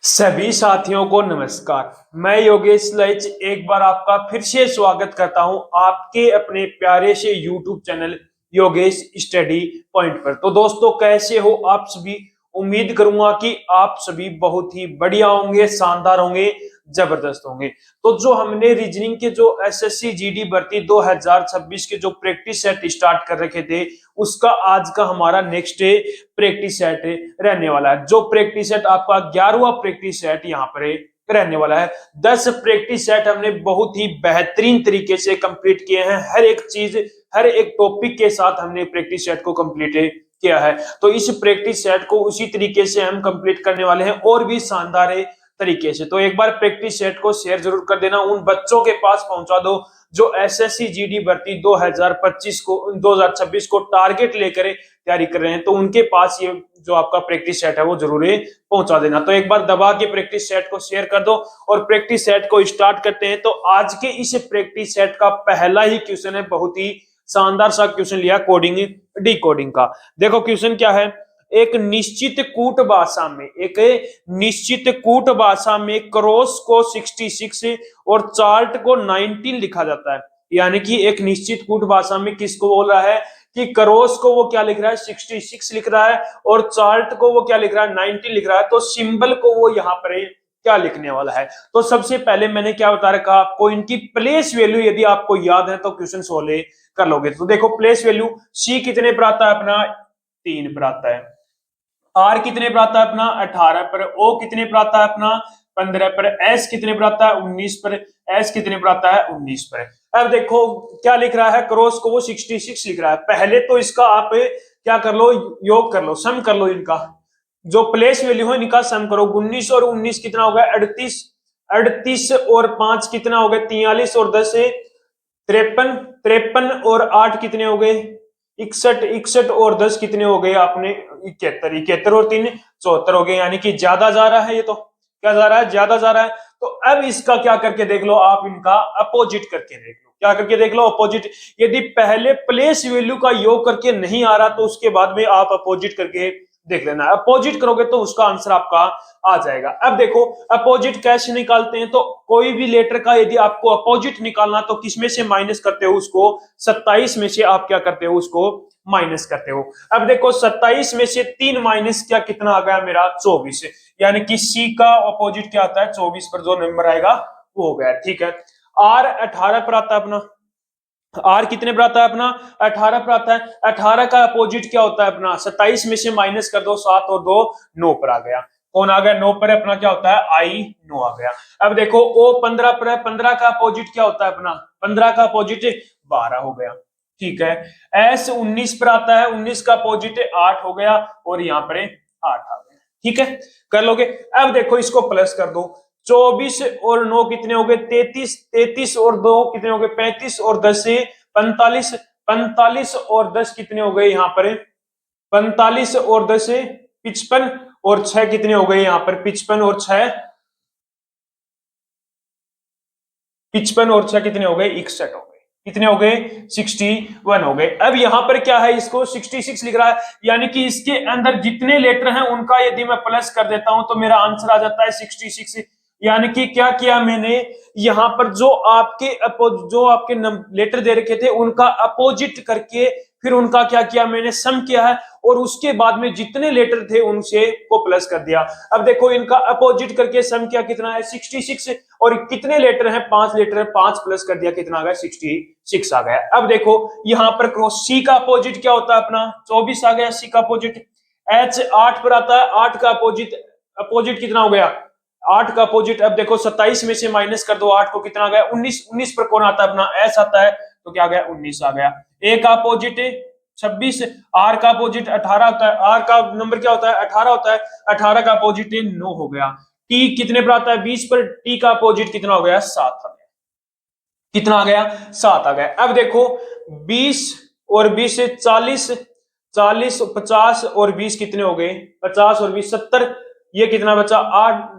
सभी साथियों को नमस्कार। मैं योगेश लैच एक बार आपका फिर से स्वागत करता हूं आपके अपने प्यारे से YouTube channel Yogesh study point पर। तो दोस्तों, कैसे हो आप सभी? उम्मीद करूंगा कि आप सभी बहुत ही बढ़िया होंगे, शानदार होंगे, जबरदस्त होंगे। तो जो हमने रीजनिंग के जो एसएससी जीडी भर्ती 2026 के जो प्रैक्टिस सेट स्टार्ट कर रखे थे, उसका आज का हमारा नेक्स्ट प्रैक्टिस सेट रहने वाला है। जो प्रैक्टिस सेट आपका 11वां प्रैक्टिस सेट यहाँ पर रहने वाला है। 10 प्रैक्टिस सेट हमने बहुत ही बेहतरीन तरीके से कंप्लीट किए हैं। हर एक चीज, हर एक टॉपिक के साथ हमने प्रैक्टिस सेट को कंप्लीट किया है। तो इस प्रैक्टिस सेट को उसी तरीके से हम कंप्लीट करने वाले हैं और भी शानदार तरीके से। तो एक बार प्रैक्टिस सेट को शेयर जरूर कर देना, उन बच्चों के पास पहुंचा दो जो एसएससी जीडी भर्ती 2026 को टारगेट लेकर तैयारी कर रहे हैं। तो उनके पास ये जो आपका प्रैक्टिस सेट है वो जरूर पहुंचा देना। तो एक बार दबा के प्रैक्टिस सेट को शेयर कर दो और प्रैक्टिस सेट को स्टार्ट करते हैं। तो आज के इस प्रैक्टिस सेट का पहला ही क्वेश्चन है, बहुत ही शानदार सा क्वेश्चन लिया कोडिंग डिकोडिंग का। देखो क्वेश्चन क्या है। एक निश्चित कूट भाषा में क्रॉस को 66 और चार्ट को 19 लिखा जाता है। यानी कि एक निश्चित कूट भाषा में किसको बोल रहा है कि क्रॉस को वो क्या लिख रहा है, 66 लिख रहा है, और चार्ट को वो क्या लिख रहा है, 19 लिख रहा है। तो सिंबल को वो यहाँ पर क्या लिखने वाला है। तो सबसे पहले मैंने क्या बता रखा आपको, इनकी प्लेस वैल्यू यदि आपको याद है तो क्वेश्चन सोल्व कर लोगे। तो देखो प्लेस वैल्यू सी कितने पर आता है अपना, 3 पर आता है। आर कितने पर आता है अपना, 18 पर। ओ कितने पर आता है अपना, 15 पर। एस कितने पर आता है, 19 पर। एस कितने पर आता है, 19 पर। अब देखो क्या लिख रहा है, क्रॉस को वो 66 लिख रहा है। पहले तो इसका आप क्या कर लो, योग कर लो, सम कर लो। इनका जो प्लेस वैल्यू है इनका सम करो। 19 और 19 कितना हो गया, 38। 38 और 5 कितना हो गया, 43। और 10 53। 53 और 8 कितने हो गए, 61। 61 और 10 कितने हो गए आपने, 71। 71 और 3 74 हो गए। यानी कि ज्यादा जा रहा है, ये तो क्या जा रहा है, ज्यादा जा रहा है। तो अब इसका क्या करके देख लो आप, इनका अपोजिट करके देख लो। क्या करके देख लो, अपोजिट। यदि पहले प्लेस वैल्यू का योग करके नहीं आ रहा तो उसके बाद में आप अपोजिट करके देख लेना। अपोजिट करोगे तो उसका आंसर आपका आ जाएगा। अब देखो अपोजिट कैसे निकालते हैं। तो कोई भी लेटर का यदि आपको अपोजिट निकालना तो किसमें से माइनस करते हो उसको, 27 में से आप क्या करते हो, उसको माइनस करते हो। अब देखो 27 में से 3 माइनस क्या, कितना आ गया मेरा, 24। यानी कि सी का अपोजिट क्या आता है, 24 पर जो नंबर आएगा वो हो गया। ठीक है। आर 18 पर आता है अपना। आर कितने पर आता है अपना, 18 पर आता है। 18 का अपोजिट क्या होता है अपना, 27 में से माइनस कर दो, 7 और 2 9 पर आ गया। कौन आ गया, 9 पर। अपना क्या होता है, आई 9 आ गया। अब देखो ओ 15 पर है। 15 का अपोजिट क्या होता है अपना, 15 का अपोजिट 12 हो गया। ठीक है। एस 19 पर आता है। 19 का अपोजिट 8 हो गया और यहाँ पर 8 आ गया। ठीक है, कर लोगे। अब देखो इसको प्लस कर दो। 24 और 9 कितने हो गए, 33। 33 और 2 कितने हो गए, 35। और 10 से 45। 45 और 10 कितने हो गए यहाँ पर, 45 और 10 से 55। और 6 कितने हो गए यहाँ पर, 55 और 6, 55 और 6 कितने हो गए, 61 हो गए। कितने हो गए, 61 हो गए। अब यहां पर क्या है, इसको 66 लिख रहा है। यानी कि इसके अंदर जितने लेटर हैं उनका यदि मैं प्लस कर देता हूं तो मेरा आंसर आ जाता है 66। यानी कि क्या किया मैंने, यहां पर जो आपके लेटर दे रखे थे उनका अपोजिट करके फिर उनका क्या किया मैंने, सम किया है। और उसके बाद में जितने लेटर थे उनसे को प्लस कर दिया। अब देखो इनका अपोजिट करके सम किया, कितना है, 66। और कितने लेटर हैं, 5 लेटर है, 5 प्लस कर दिया, कितना आ गया, 66 आ गया। अब देखो यहां पर क्रॉस, सी का अपोजिट क्या होता है अपना, 24 आ गया सी का अपोजिट। एच 8 पर आता है। 8 का अपोजिट कितना हो गया, 8 का अपोजिट। अब देखो 27 में से माइनस कर दो 8 को, कितना आ गया, 19। 19 पर कौन आता है अपना, एस आता है। तो क्या आ गया, 19 आ गया। ए का अपोजिट 26। आर का अपोजिट 18 होता है। आर का नंबर क्या होता है, 18 होता है। 18 का अपोजिट 9 हो गया। टी कितने पर आता है, 20 पर। टी का अपोजिट कितना हो गया, 7 आ गया। कितना आ गया, 7 आ गया। अब देखो 20 और 20 से 40। 40 50 और 20 कितने हो गए, 50 और 20 70। ये कितना बचा, 8।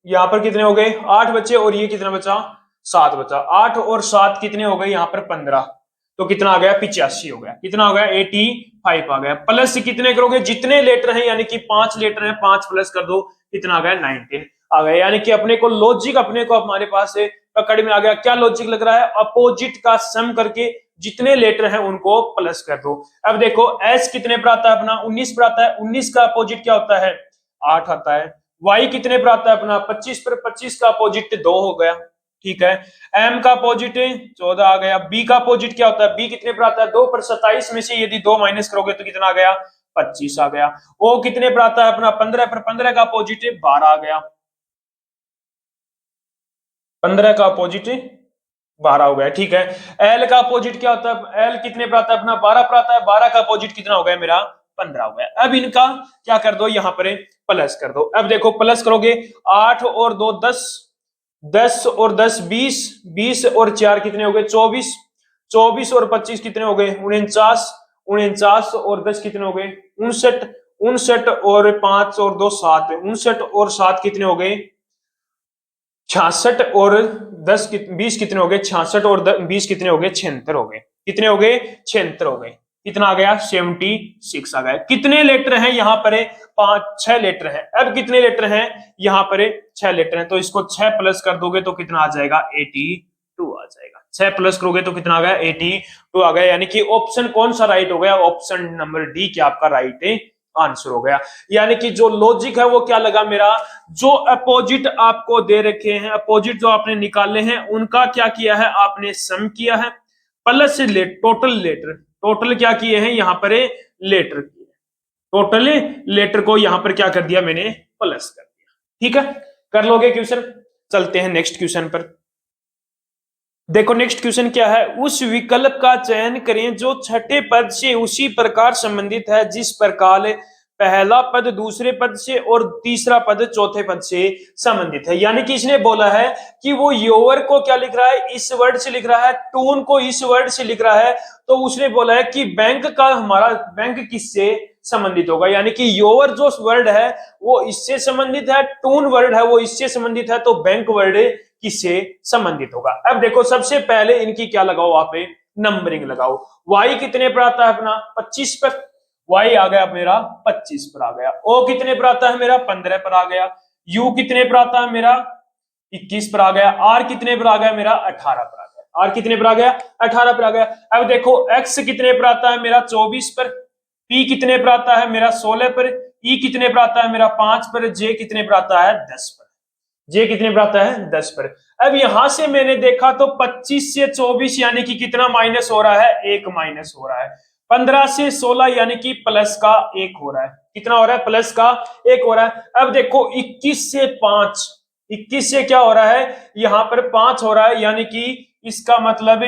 यहां पर कितने हो गए, 8 बचे। और ये कितना बचा, 7 बचा। 8 और 7 कितने हो गए यहाँ पर, 15। तो कितना आ गया, 85 हो गया। कितना हो गया, 85 आ गया। प्लस कितने करोगे, जितने लेटर हैं, यानी कि 5 लेटर हैं, 5 प्लस कर दो, कितना आ गया 19 आ गया। यानी कि अपने को लॉजिक अपने को हमारे पास पकड़ में आ गया। क्या लॉजिक लग रहा है? अपोजिट का सम करके जितने लेटर हैं उनको प्लस कर दो। अब देखो एस कितने पर आता है अपना 19 पर आता है, 19 का अपोजिट क्या होता है 8 आता है। वाई कितने पर आता है अपना 25 पर, 25 का अपोजिट 2 हो गया, ठीक है। एम का अपोजिट 14 आ गया। बी का अपोजिट क्या होता है? बी कितने पर आता है 2 पर, 27 में से यदि 2 माइनस करोगे तो कितना आ गया 25 आ गया। ओ कितने पर आता है अपना 15 पर, 15 का अपोजिट 12 आ गया, 15 का अपोजिट 12 हो गया, ठीक है। एल का अपोजिट क्या होता है? एल कितने पर आता है अपना 12 पर आता है, 12 का अपोजिट कितना हो गया मेरा 15 हो गया। अब इनका क्या कर दो यहाँ पर प्लस कर दो। अब देखो प्लस करोगे 8 और 2 10, 10 और 10 20, 20 और 4 कितने हो गए 24, 24 और 25 कितने हो गए 49, 49 और 10 कितने हो गए 59, 59 और 5 और 2 7, 59 और 7 कितने हो गए 66 और 10 20 कितने हो गए 66 और 20 कितने हो गए 76 हो गए। कितने हो गए 76 हो गए। कितना आ गया 76 आ गया। कितने लेटर हैं यहाँ पर 6 लेटर हैं। अब कितने लेटर हैं यहाँ पर 6 लेटर हैं, तो इसको 6 प्लस कर दोगे तो कितना आ जाएगा 82 आ जाएगा। 6 प्लस करोगे तो कितना आ गया 82 आ गया। यानी कि ऑप्शन कौन सा राइट हो गया? ऑप्शन नंबर डी क्या आपका राइट आंसर हो गया। यानी कि जो लॉजिक है वो क्या लगा मेरा, जो अपोजिट आपको दे रखे हैं, अपोजिट जो आपने निकाले हैं उनका क्या किया है आपने सम किया है, प्लस टोटल लेटर, टोटल क्या किए हैं यहाँ पर लेटर किए, टोटल लेटर को यहाँ पर क्या कर दिया मैंने प्लस कर दिया। ठीक है, कर लोगे क्वेश्चन। चलते हैं नेक्स्ट क्वेश्चन पर। देखो नेक्स्ट क्वेश्चन क्या है, उस विकल्प का चयन करें जो छठे पद से उसी प्रकार संबंधित है जिस प्रकार पहला पद दूसरे पद से और तीसरा पद चौथे पद से संबंधित है। यानी कि इसने बोला है कि वो योवर को क्या लिख रहा है इस वर्ड से लिख रहा है, टून को इस वर्ड से लिख रहा है, तो उसने बोला है कि बैंक का हमारा बैंक किससे संबंधित होगा। यानी कि योवर जो वर्ड है वो इससे संबंधित है, टून वर्ड है वो इससे संबंधित है, तो बैंक वर्ड किससे संबंधित होगा। अब देखो सबसे पहले इनकी क्या लगाओ आप नंबरिंग लगाओ। y कितने पर आता है अपना 25 पर, y आ गया मेरा 25 पर आ गया। o कितने पर आता है मेरा 15 पर आ गया। u कितने पर आता है मेरा 21 पर आ गया। r कितने पर आ गया मेरा 18 पर आ गया। r कितने पर आ गया 18 पर आ गया। अब देखो x कितने पर आता है मेरा 24 पर, p कितने पर आता है मेरा 16 पर, e कितने पर आता है मेरा 5 पर, j कितने पर आता है 10 पर, जे कितने पर आता है 10 पर। अब यहां से मैंने देखा तो 25 से 24 यानी कि कितना माइनस हो रहा है 1 माइनस हो रहा है। 15 से 16 यानी कि प्लस का 1 हो रहा है। कितना हो रहा है प्लस का 1 हो रहा है। अब देखो 21 से 5, 21 से क्या हो रहा है यहां पर 5 हो रहा है, यानी कि इसका मतलब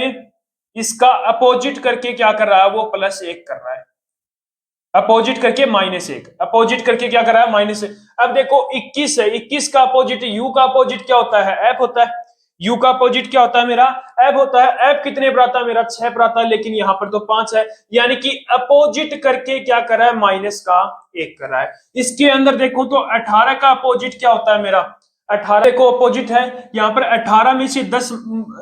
इसका अपोजिट करके क्या कर रहा है वो प्लस 1 कर रहा है, अपोजिट करके -1, अपोजिट करके क्या कर रहा है -1। अब देखो 21 है, 21 का अपोजिट u का अपोजिट क्या होता है f होता है। u का अपोजिट क्या होता है मेरा f होता है। f कितने पर आता है मेरा 6 पर आता है, लेकिन यहाँ पर तो 5 है, यानी कि अपोजिट करके क्या कर रहा है माइनस का 1 कर रहा है। इसके अंदर देखो तो 18 का अपोजिट क्या होता है मेरा 18 को अपोजिट है। यहाँ पर 18 में से 10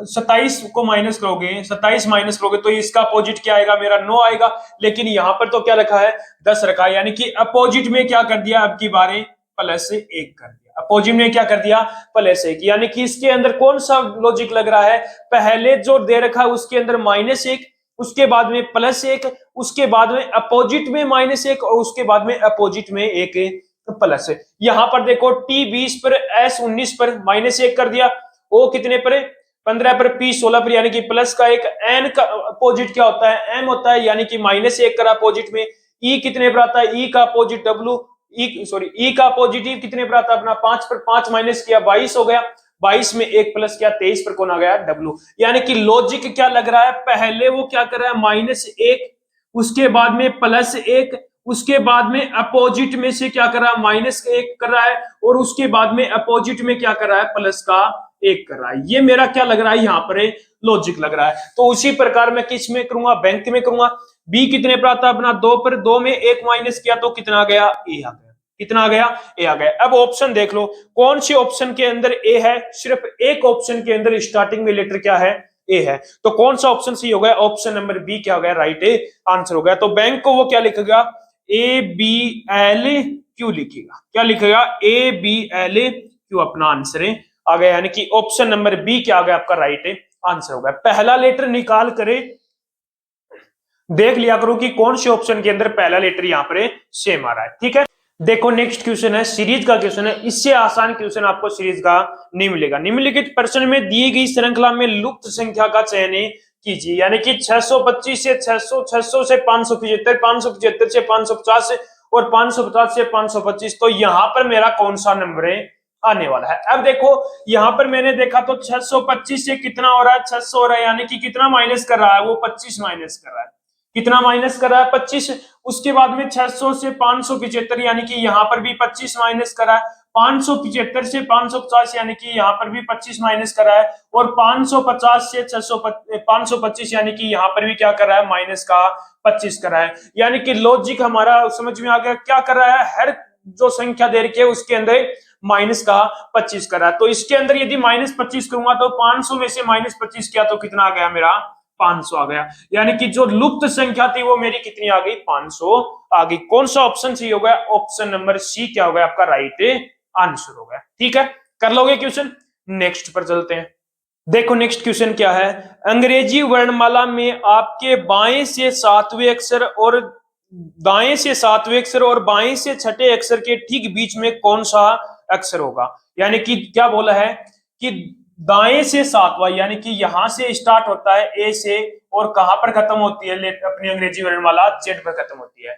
27 को माइनस करोगे, 27 माइनस करोगे तो इसका अपोजिट क्या आएगा मेरा 9 आएगा, लेकिन यहाँ पर तो क्या रखा है 10 रखा है, यानी कि अपोजिट में क्या कर दिया अब की बारे प्लस 1 कर दिया। अपोजिट में क्या कर दिया प्लस 1, यानी कि इसके अंदर कौन सा लॉजिक लग रहा है, पहले जो दे रखा है उसके अंदर -1, उसके बाद में +1, उसके बाद में अपोजिट में -1 और उसके बाद में अपोजिट में 1 प्लस। यहां पर देखो t 20 पर, s 19 पर -1 कर दिया, o कितने पर 15 पर, p 16 पर, यानी कि प्लस का 1। n का अपोजिट क्या होता है m होता है, यानी कि -1 करा अपोजिट में। e कितने पर आता है e का अपोजिट w, e का अपोजिट कितने पर आता है अपना 5 पर, 5 माइनस किया 22 हो गया, 22 में 1 प्लस किया 23 पर कौन आ गया w। यानी कि लॉजिक क्या लग रहा है, पहले वो क्या कर रहा है -1, उसके बाद में +1, उसके बाद में अपोजिट में से क्या कर रहा है -1 कर रहा है, और उसके बाद में अपोजिट में क्या कर रहा है प्लस का 1 कर रहा है। ये मेरा क्या लग रहा है यहाँ पर लॉजिक लग रहा है। तो उसी प्रकार मैं किस में करूंगा बैंक में करूंगा। बी कितने पर आता है अपना 2 पर, 2 में 1 माइनस किया तो कितना आ गया ए आ गया, कितना आ गया ए आ गया। अब ऑप्शन देख लो कौन सी ऑप्शन के अंदर ए है, सिर्फ एक ऑप्शन के अंदर स्टार्टिंग में लेटर क्या है ए है, तो कौन सा ऑप्शन सी हो गया ऑप्शन नंबर बी क्या हो गया राइट आंसर हो गया। तो बैंक को वो क्या लिखेगा ए बी एल क्यू लिखेगा। क्या लिखेगा? ए बी एल क्यू अपना आंसर है आ गया, यानी कि ऑप्शन नंबर बी क्या आ गया आपका राइट आंसर होगा। पहला लेटर निकाल करे देख लिया करो कि कौन से ऑप्शन के अंदर पहला लेटर यहाँ पर सेम आ रहा है। ठीक है, देखो नेक्स्ट क्वेश्चन है, सीरीज का क्वेश्चन है। इससे आसान क्वेश्चन आपको सीरीज का नहीं मिलेगा। निम्नलिखित प्रश्न में दी गई श्रृंखला में लुप्त संख्या का चयन कीजिए, यानी कि 625 से 600, 600 से 575, 575 से 550 और 550 से 525। तो यहाँ पर मेरा कौन सा नंबर है आने वाला है? अब देखो यहाँ पर मैंने देखा तो 625 से कितना हो रहा है? 600 हो रहा है, यानी कि कितना माइनस कर रहा है वो? 25 माइनस कर रहा है। कितना माइनस कर रहा है? 25। उसके बाद में 600 से 575, यानी कि यहाँ पर भी 25 माइनस कर रहा है। 575 से 550, यानी कि यहाँ पर भी 25 माइनस कर रहा है। और 550 से 525, यानी कि यहाँ पर भी क्या कर रहा है? माइनस का 25 कर रहा है। यानी कि लॉजिक हमारा समझ में आ गया। क्या कर रहा है? हर जो संख्या दे रखी है उसके अंदर माइनस का 25 कर रहा है। तो इसके अंदर यदि माइनस 25 करूंगा तो 500 में से माइनस 25 किया तो कितना आ गया मेरा? 500 आ गया। यानी कि जो लुप्त संख्या थी वो मेरी कितनी आ गई? 500 आ गई। कौन सा ऑप्शन सही हो गया? ऑप्शन नंबर सी क्या हो गया आपका राइट आंसर हो गया। ठीक है, कर लोगे क्वेश्चन। नेक्स्ट पर चलते हैं। देखो नेक्स्ट क्वेश्चन क्या है, अंग्रेजी वर्णमाला में आपके बाएं से सातवें अक्षर और दाएं से सातवें अक्षर और बाएं से छठे अक्षर के ठीक बीच में कौन सा अक्षर होगा? यानी कि क्या बोला है कि दाएं से सातवां, यानी कि यहां से स्टार्ट होता है ए से और कहां पर खत्म होती है अपनी अंग्रेजी वर्णमाला? जेड पर खत्म होती है।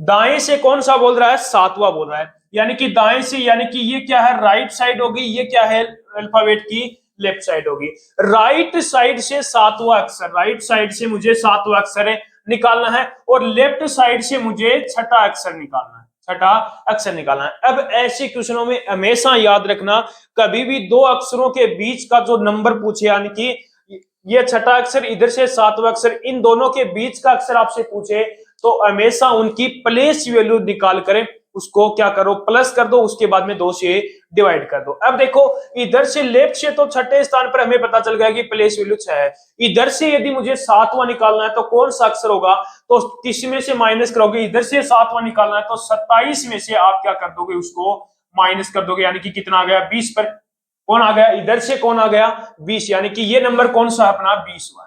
दाएं से कौन सा बोल रहा है? सातवां बोल रहा है। यानी कि दाएं से, यानी कि ये क्या है? राइट साइड होगी। ये क्या है? अल्फाबेट की लेफ्ट साइड होगी। राइट साइड से सातवां अक्षर, राइट साइड से मुझे सातवां अक्षर निकालना है और लेफ्ट साइड से मुझे छठा अक्षर निकालना है। छठा अक्षर निकालना है। अब ऐसे क्वेश्चनों में हमेशा याद रखना, कभी भी दो अक्षरों के बीच का जो नंबर पूछे, यानी कि ये छठा अक्षर इधर से सातवां अक्षर, इन दोनों के बीच का अक्षर आपसे पूछे तो हमेशा उनकी प्लेस वैल्यू निकाल करें, उसको क्या करो? प्लस कर दो, उसके बाद में 2 से डिवाइड कर दो। अब देखो इधर से लेफ्ट से तो छठे स्थान पर हमें पता चल गया कि प्लेस वैल्यू 6 है। इधर से यदि मुझे सातवां निकालना है तो कौन सा अक्षर होगा? तो 30 में से माइनस करोगे। इधर से सातवां निकालना है तो 27 में से आप क्या कर दोगे? उसको माइनस कर दोगे, यानी कि कितना आ गया? 20 पर कौन आ गया? इधर से कौन आ गया? 20। यानी कि ये नंबर कौन सा है अपना? 20वां।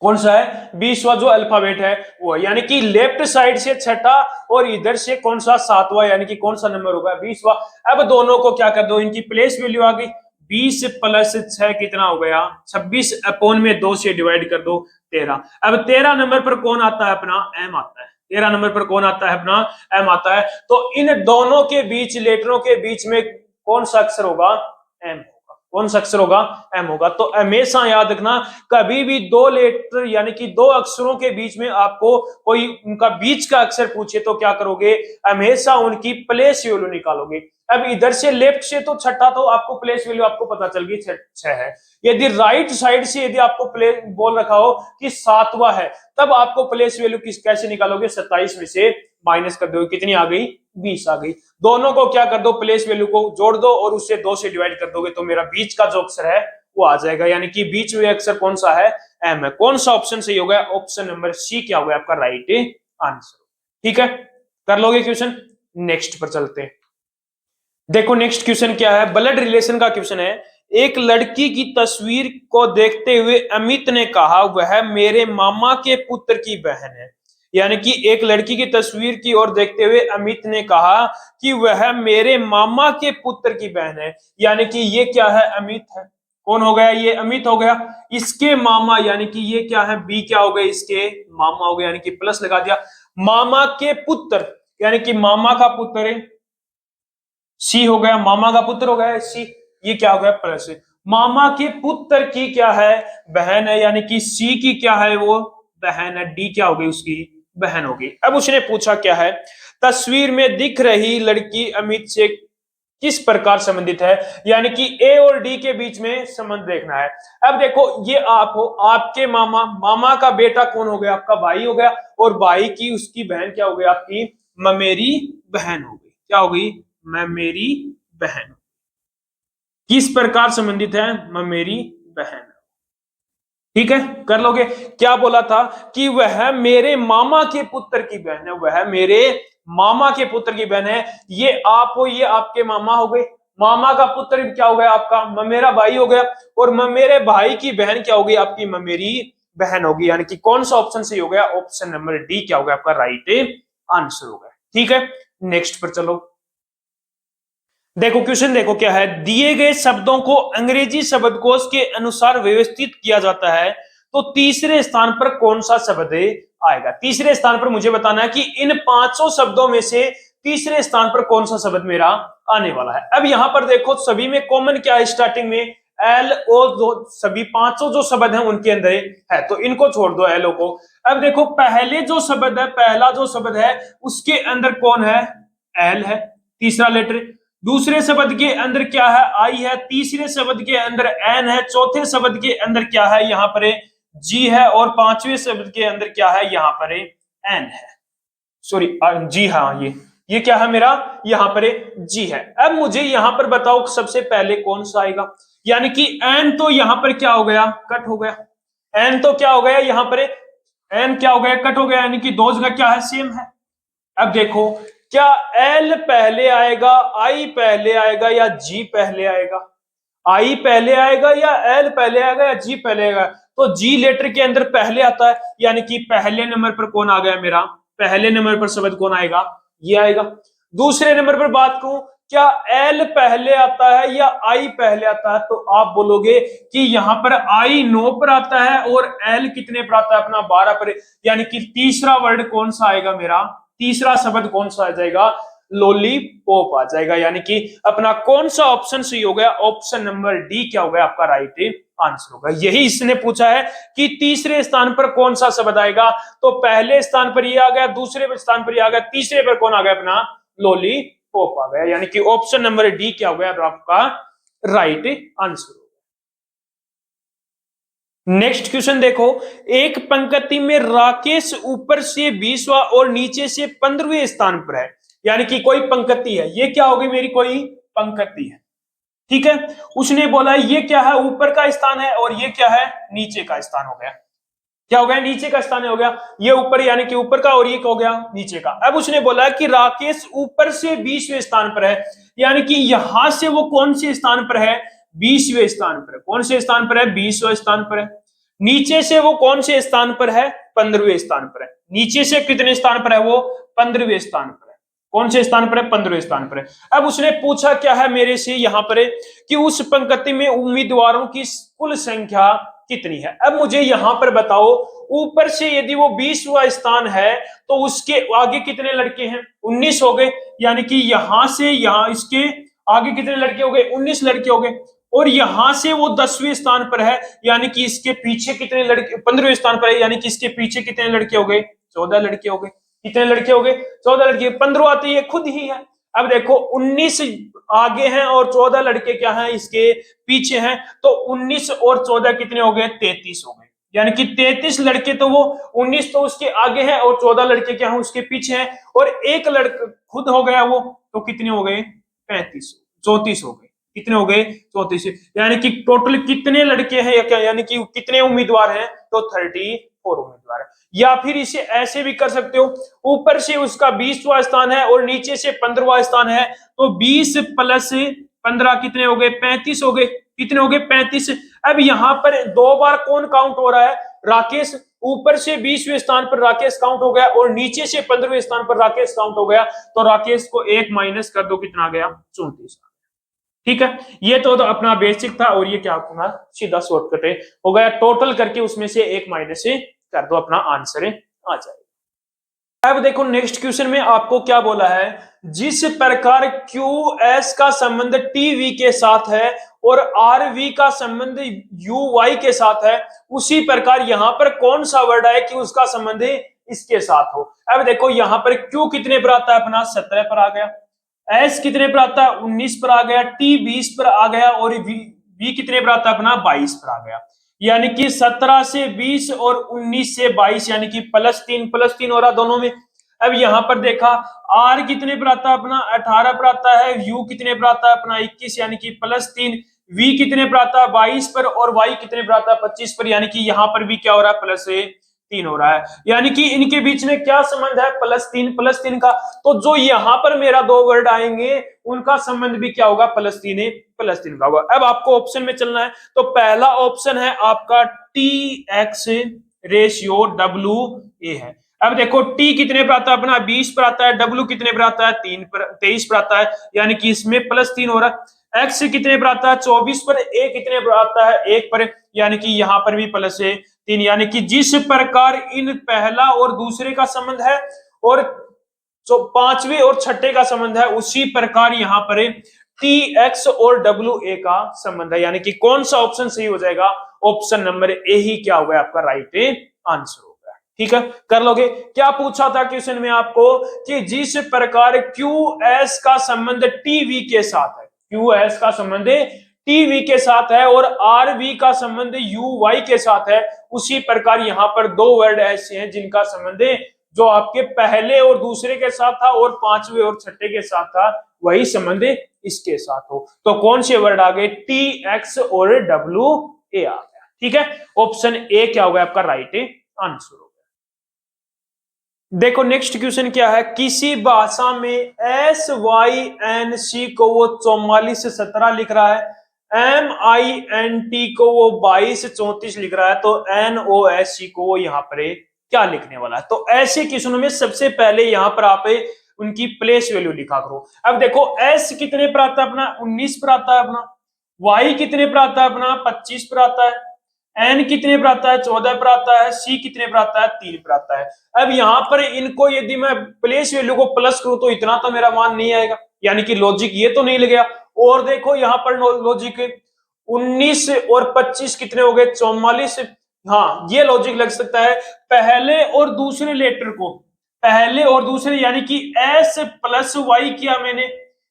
कौन सा है? 20वां जो अल्फाबेट है वो है। यानी कि लेफ्ट साइड से छठा और इधर से कौन सा? सातवां, यानी कि कौन सा नंबर होगा? 20वां। अब दोनों को क्या कर दो? इनकी प्लेस वैल्यू आ गई। 20 प्लस 6 कितना हो गया? 26 अपॉन में 2 से डिवाइड कर दो 13। अब 13 नंबर पर कौन आता है अपना? एम आता है। 13 नंबर पर कौन आता है अपना? एम आता है। तो इन दोनों के बीच, लेटरों के बीच में कौन सा अक्षर होगा? एम। कौन सा अक्षर होगा? एम होगा। तो हमेशा याद रखना, कभी भी दो लेटर यानी कि दो अक्षरों के बीच में आपको कोई उनका बीच का अक्षर पूछे तो क्या करोगे? हमेशा उनकी प्लेस वैल्यू निकालोगे। अब इधर से लेफ्ट से तो छठा, तो आपको प्लेस वैल्यू आपको पता चल गई 6 है। यदि राइट साइड से यदि आपको प्लेस बोल रखा हो कि सातवां है, तब आपको प्लेस वैल्यू कैसे निकालोगे? 27 में से माइनस कर दोगे, कितनी आ गई? 20 आ गई। दोनों को क्या कर दो? प्लेस वैल्यू को जोड़ दो और उससे 2 से डिवाइड कर दोगे तो मेरा बीच का जो अक्षर है वो आ जाएगा। यानी कि बीच में अक्षर कौन सा है? एम है। कौन सा ऑप्शन सही हो गया? ऑप्शन नंबर सी क्या हो गया आपका राइट आंसर। ठीक है, कर लोगे क्वेश्चन। नेक्स्ट पर चलते हैं। देखो नेक्स्ट क्वेश्चन क्या है, ब्लड रिलेशन का क्वेश्चन है। एक लड़की की तस्वीर को देखते हुए अमित ने कहा वह मेरे मामा के पुत्र की बहन है। यानी कि एक लड़की की तस्वीर की ओर देखते हुए अमित ने कहा कि वह मेरे मामा के पुत्र की बहन है। यानी कि ये क्या है? अमित है। कौन हो गया? ये अमित हो गया। इसके मामा, यानी कि ये क्या है? बी क्या हो गए? इसके मामा हो गया, यानी कि प्लस लगा दिया। मामा के पुत्र, यानी कि मामा का पुत्र है। सी हो गया, मामा का पुत्र हो गया सी। ये क्या हो गया? प्लस। मामा के पुत्र की क्या है? बहन है। यानी कि सी की क्या है? वो बहन है। डी क्या होगी? उसकी बहन होगी। अब उसने पूछा क्या है, तस्वीर में दिख रही लड़की अमित से किस प्रकार संबंधित है? यानी कि ए और डी के बीच में संबंध देखना है। अब देखो ये आप हो, आपके मामा, मामा का बेटा कौन हो गया? आपका भाई हो गया। और भाई की उसकी बहन क्या हो गई? आपकी ममेरी बहन हो गई। क्या हो गई? ममेरी बहन। किस प्रकार संबंधित है? ममेरी बहन। ठीक है, कर लोगे। क्या बोला था कि वह मेरे मामा के पुत्र की बहन है। वह मेरे मामा के पुत्र की बहन है। ये आप हो, ये आपके मामा हो गए, मामा का पुत्र क्या हो गया आपका ममेरा भाई हो गया, और ममेरे भाई की बहन क्या होगी आपकी ममेरी बहन होगी। यानी कि कौन सा ऑप्शन सही हो गया, ऑप्शन नंबर डी क्या हो गया आपका राइट आंसर हो गया। ठीक है, नेक्स्ट पर चलो। देखो क्वेश्चन देखो क्या है, दिए गए शब्दों को अंग्रेजी शब्दकोश के अनुसार व्यवस्थित किया जाता है, तो तीसरे स्थान पर कौन सा शब्द आएगा। तीसरे स्थान पर मुझे बताना है कि इन पांचों शब्दों में से तीसरे स्थान पर कौन सा शब्द मेरा आने वाला है। अब यहां पर देखो सभी में कॉमन क्या है, स्टार्टिंग में एल ओ, जो सभी पांचों जो शब्द हैं उनके अंदर है, तो इनको छोड़ दो एल ओ को। अब देखो पहले जो शब्द है, पहला जो शब्द है उसके अंदर कौन है, एल है, तीसरा लेटर। दूसरे शब्द के अंदर क्या है, आई है। तीसरे शब्द के अंदर एन है। चौथे शब्द के अंदर क्या है, यहाँ पर जी है। और पांचवें शब्द के अंदर क्या है, यहाँ पर एन है, सॉरी जी, हाँ ये क्या है मेरा, यहाँ पर जी है। अब मुझे यहाँ पर बताओ सबसे पहले कौन सा आएगा, यानी कि एन तो यहाँ पर क्या हो गया, कट हो गया। एन तो क्या हो गया यहाँ पर, एन क्या हो गया, कट हो गया, यानी कि दो जगह क्या है, सेम है। अब देखो क्या एल पहले आएगा, आई पहले आएगा, या जी पहले आएगा। आई पहले आएगा या एल पहले आएगा या जी पहले आएगा, तो जी लेटर के अंदर पहले आता है, यानी कि पहले नंबर पर कौन आ गया मेरा, पहले नंबर पर शब्द कौन आएगा, ये आएगा। दूसरे नंबर पर बात करूं, क्या एल पहले आता है या आई पहले आता है, तो आप बोलोगे कि यहां पर आई 9 पर आता है और एल कितने पर आता है अपना 12 पर, यानी कि तीसरा वर्ड कौन सा आएगा मेरा, तीसरा शब्द कौन सा आ जाएगा, लॉलीपॉप आ जाएगा। यानी कि अपना कौन सा ऑप्शन सही हो गया, ऑप्शन नंबर डी क्या हो गया आपका राइट आंसर होगा। यही इसने पूछा है कि तीसरे स्थान पर कौन सा शब्द आएगा, तो पहले स्थान पर ये आ गया, दूसरे स्थान पर ये आ गया, तीसरे पर कौन आ गया अपना लॉलीपॉप आ गया। यानी कि ऑप्शन नंबर डी क्या हो गया आपका राइट आंसर। नेक्स्ट क्वेश्चन देखो, एक पंक्ति में राकेश ऊपर से 20वां और नीचे से 15वें स्थान पर है। यानी कि कोई पंक्ति है, ये क्या होगी मेरी, कोई पंक्ति है, ठीक है। उसने बोला ये क्या है, ऊपर का स्थान है, और ये क्या है, नीचे का स्थान हो गया। क्या हो गया, नीचे का स्थान हो गया, ये ऊपर यानी कि ऊपर का, और ये क्या हो गया, नीचे का। अब उसने बोला कि राकेश ऊपर से 20वें स्थान पर है, यानी कि यहां से वो कौन से स्थान पर है, 20वें स्थान पर है। कौन से स्थान पर है, 20वें स्थान पर है। नीचे से वो कौन से स्थान पर है, 15वें स्थान पर है। नीचे से कितने स्थान पर है वो, 15वें स्थान पर है। कौन से स्थान पर है, 15वें स्थान पर है। अब उसने पूछा क्या है मेरे से यहाँ पर कि उस पंक्ति में उम्मीदवारों की कुल संख्या कितनी है। अब मुझे यहां पर बताओ, ऊपर से यदि वो 20वां स्थान है तो उसके आगे कितने लड़के हैं, 19 हो गए। यानी कि यहां से यहां इसके आगे कितने लड़के हो गए, 19 लड़के हो गए। और यहां से वो 10वें स्थान पर है, यानी कि इसके पीछे कितने लड़के, 15वें स्थान पर है, यानी कि इसके पीछे कितने लड़के हो गए, 14 लड़के हो गए। कितने लड़के हो गए, 14 लड़के। 15 आती है खुद ही है। अब देखो 19 आगे हैं और 14 लड़के क्या हैं, इसके पीछे हैं, तो 19 और 14 कितने हो गए, 33 हो गए। यानी कि 33 लड़के, तो वो 19 तो उसके आगे है और 14 लड़के क्या हैं उसके पीछे हैं, और एक लड़का खुद हो गया वो, तो कितने हो गए, 35, 34 हो गए। कितने हो गए, 34। यानी कि टोटल कितने लड़के हैं, या क्या, यानी कि कितने उम्मीदवार हैं, तो 34 उम्मीदवार है। या फिर इसे ऐसे भी कर सकते हो, ऊपर से उसका 20वां स्थान है और नीचे से 15वां स्थान है, तो 20 प्लस 15 कितने हो गए, 35 हो गए। कितने हो गए, 35। अब यहां पर दो बार कौन काउंट हो रहा है, राकेश। ऊपर से 20वें स्थान पर राकेश काउंट हो गया और नीचे से 15वें स्थान पर राकेश काउंट हो गया, तो राकेश को एक माइनस कर दो, कितना गया, 34। ठीक है, ये तो अपना बेसिक था, और ये क्या अपना सीधा शॉर्टकट हो गया। टोटल करके उसमें से एक माइनस से कर दो, अपना आंसर आ जाएगा। अब देखो नेक्स्ट क्वेश्चन में आपको क्या बोला है, जिस प्रकार क्यू एस का संबंध टी वी के साथ है और आर वी का संबंध यू वाई के साथ है, उसी प्रकार यहां पर कौन सा वर्ड है कि उसका संबंध इसके साथ हो। अब देखो यहां पर क्यू कितने पर आता है अपना, 17 पर आ गया। एस कितने पर आता है, 19 पर आ गया। टी 20 पर आ गया, और वी कितने पर आता है अपना, 22 पर आ गया। यानी कि 17 से 20 और 19 से 22, यानी कि प्लस 3 हो रहा दोनों में। अब यहां पर देखा, आर कितने पर आता है अपना, 18 पर आता है। यू कितने पर आता है अपना, 21, यानी कि +3। वी कितने पर आता है, 22 पर। और वाई कितने पर आता है, 25 पर। यानी कि यहां पर भी क्या हो रहा है, +3 3 हो रहा है, यानी कि इनके बीच में क्या संबंध है, प्लस 3 का। तो जो यहाँ पर मेरा दो वर्ड आएंगे उनका संबंध भी क्या होगा, प्लस 3 का होगा। अब आपको ऑप्शन में चलना है, तो पहला ऑप्शन है आपका TX रेशियो WA है। अब देखो T कितने पर आता है अपना, 20 पर आता है, W कितने पर आता है, 23 पर आता है, यानी कि इसमें +3 हो रहा है। X कितने पर आता है, 24 पर, A कितने पर आता है, 1 पर, यानी कि यहां पर भी +3, यानी कि जिस प्रकार इन पहला और दूसरे का संबंध है और जो पांचवें और छठे का संबंध है, उसी प्रकार यहां पर TX और WA का संबंध है, यानी कि कौन सा ऑप्शन सही हो जाएगा, ऑप्शन नंबर ए ही क्या होगा आपका राइट आंसर होगा। ठीक है, कर लोगे। क्या पूछा था क्वेश्चन में आपको कि जिस प्रकार QS का संबंध TV के साथ है, QS का संबंध TV के साथ है और RV का संबंध UY के साथ है, उसी प्रकार यहां पर दो वर्ड ऐसे हैं जिनका संबंध जो आपके पहले और दूसरे के साथ था और पांचवे और छठे के साथ था, वही संबंध इसके साथ हो। तो कौन से वर्ड आ गए, TX और WA आ गया। ठीक है, ऑप्शन ए क्या होगा आपका राइट आंसर होगा। देखो नेक्स्ट क्वेश्चन क्या है, किसी भाषा में SYNC को वो 44 से 17 लिख रहा है, MINT को वो 22 से 34 लिख रहा है, तो NOSC को वो यहाँ पर क्या लिखने वाला है। तो ऐसे क्वेश्चनों में सबसे पहले यहाँ पर आप उनकी प्लेस वैल्यू लिखा करो। अब देखो S कितने पर आता है अपना, 19 पर आता है अपना, Y कितने पर आता है अपना, 25 पर आता है, N कितने पर आता है, 14 पर आता है, C कितने पर आता है, 3 पर आता है। अब यहाँ पर इनको यदि मैं प्लेस वैल्यू को प्लस करूं तो इतना तो मेरा मान नहीं आएगा, यानी कि लॉजिक ये तो नहीं लगेगा। और देखो यहाँ पर लॉजिक 19 और 25 कितने हो गए, 44। हाँ, ये लॉजिक लग सकता है पहले और दूसरे लेटर को, पहले और दूसरे, यानी कि S प्लस वाई किया मैंने,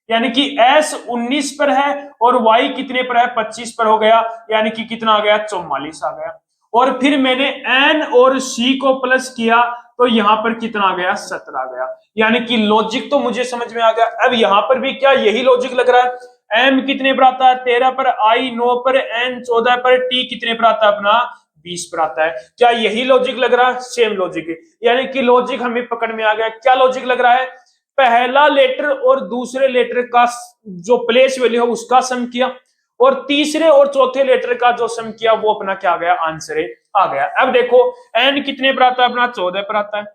यानी कि S 19 पर है और Y कितने पर है, 25 पर हो गया, यानी कि कितना आ गया, 44 आ गया। और फिर मैंने N और C को प्लस किया तो यहां पर कितना आ गया, 17 आ गया, यानी कि लॉजिक तो मुझे समझ में आ गया। अब यहां पर भी क्या यही लॉजिक लग रहा है, M कितने पर आता है, 13 पर, I 9 पर, N 14 पर, T कितने पर आता है अपना, 20 पर आता है। क्या यही लॉजिक लग रहा है, सेम लॉजिक है, यानी कि लॉजिक हमें पकड़ में आ गया। क्या लॉजिक लग रहा है, पहला लेटर और दूसरे लेटर का जो प्लेस वैल्यू है उसका सम किया और तीसरे और चौथे लेटर का जो सम किया वो अपना क्या आ गया, आंसर आ गया। अब देखो एन कितने पर आता है अपना, 14 पर आता है,